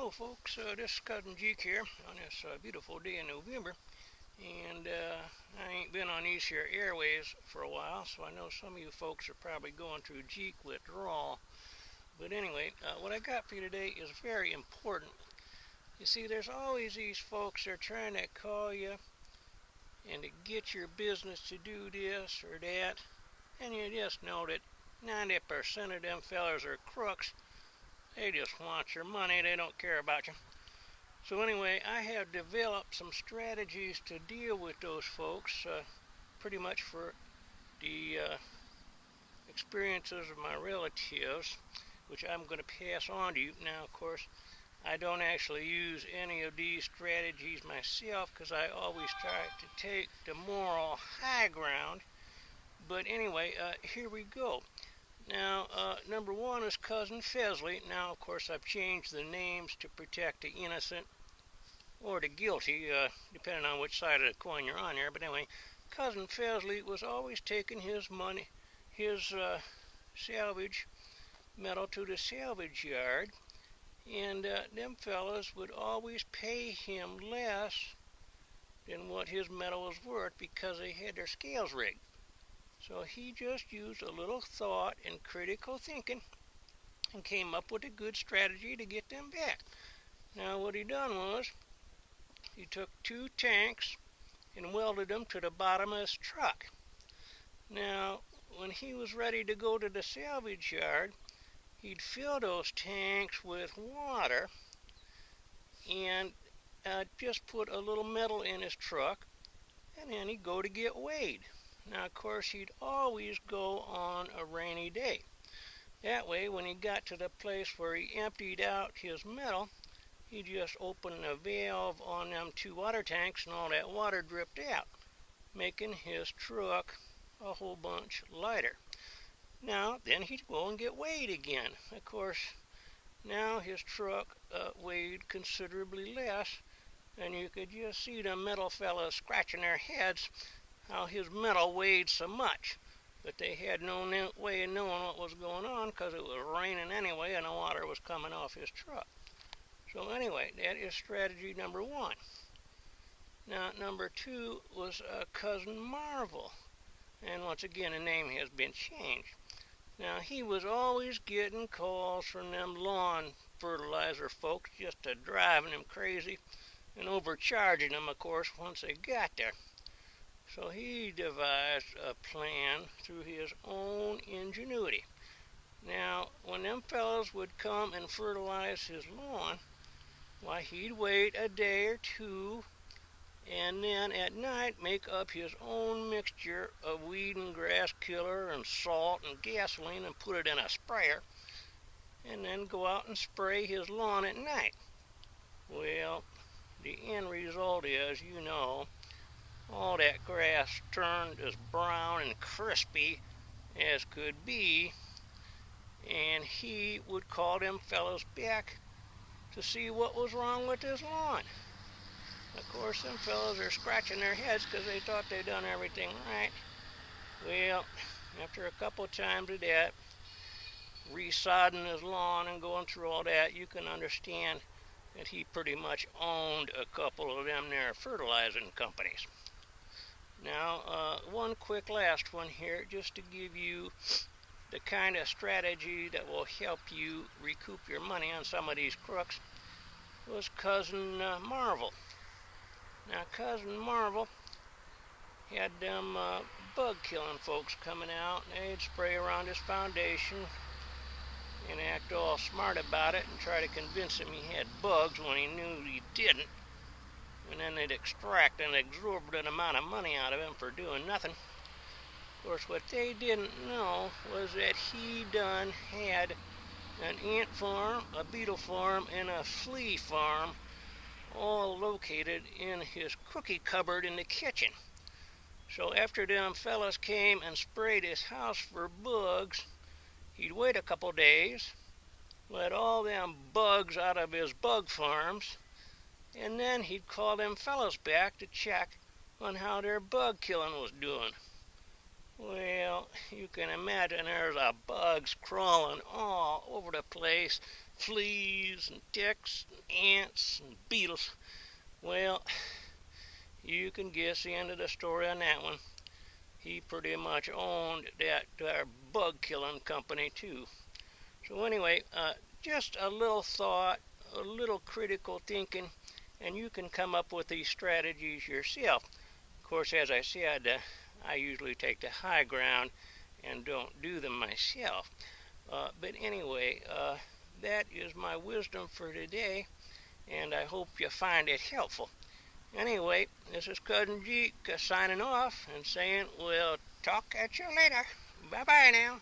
Hello folks, this is Cousin Jeek here on this beautiful day in November, and I ain't been on these here airways for a while, so I know some of you folks are probably going through Jeek withdrawal. But anyway, what I got for you today is very important. You see, there's always these folks that are trying to call you and to get your business to do this or that, and you just know that 90% of them fellers are crooks. They just want your money, they don't care about you. So anyway, I have developed some strategies to deal with those folks, pretty much for the experiences of my relatives, which I'm going to pass on to you. Now, of course, I don't actually use any of these strategies myself because I always try to take the moral high ground. But anyway, here we go. Now, number one is Cousin Fesley. Now, of course, I've changed the names to protect the innocent or the guilty, depending on which side of the coin you're on there. But anyway, Cousin Fesley was always taking his money, his salvage metal to the salvage yard, and them fellas would always pay him less than what his metal was worth because they had their scales rigged. So he just used a little thought and critical thinking and came up with a good strategy to get them back. Now what he done was he took 2 tanks and welded them to the bottom of his truck. Now when he was ready to go to the salvage yard, he'd fill those tanks with water and just put a little metal in his truck, and then he'd go to get weighed. Now, of course, he'd always go on a rainy day. That way, when he got to the place where he emptied out his metal, he just opened a valve on them 2 water tanks and all that water dripped out, making his truck a whole bunch lighter. Now, then he'd go and get weighed again. Of course, now his truck weighed considerably less, and you could just see the metal fellas scratching their heads how his metal weighed so much, but they had no way of knowing what was going on because it was raining anyway and the water was coming off his truck. So anyway, that is strategy number 1. Now number 2 was Cousin Marvel, and once again the name has been changed. Now he was always getting calls from them lawn fertilizer folks just to driving him crazy and overcharging them, of course, once they got there. So he devised a plan through his own ingenuity. Now, when them fellows would come and fertilize his lawn, why, he'd wait a day or 2, and then at night make up his own mixture of weed and grass killer and salt and gasoline and put it in a sprayer, and then go out and spray his lawn at night. Well, the end result is, you know, all that grass turned as brown and crispy as could be, and he would call them fellows back to see what was wrong with his lawn. Of course, them fellows are scratching their heads because they thought they'd done everything right. Well, after a couple times of that, resodding his lawn and going through all that, you can understand that he pretty much owned a couple of them there fertilizing companies. Now, one quick last one here, just to give you the kind of strategy that will help you recoup your money on some of these crooks, was Cousin Marvel. Now, Cousin Marvel had them bug-killing folks coming out, and they'd spray around his foundation and act all smart about it and try to convince him he had bugs when he knew he didn't. And then they'd extract an exorbitant amount of money out of him for doing nothing. Of course, what they didn't know was that he done had an ant farm, a beetle farm, and a flea farm all located in his cookie cupboard in the kitchen. So after them fellas came and sprayed his house for bugs, he'd wait a couple days, let all them bugs out of his bug farms, and then he'd call them fellows back to check on how their bug killing was doing. Well, you can imagine there's bugs crawling all over the place, fleas and ticks and ants and beetles. Well, you can guess the end of the story on that one. He pretty much owned that bug killing company too. So anyway, just a little thought, a little critical thinking, and you can come up with these strategies yourself. Of course, as I said, I usually take the high ground and don't do them myself. But anyway, that is my wisdom for today, and I hope you find it helpful. Anyway, this is Cousin Jeek signing off and saying we'll talk at you later. Bye bye now.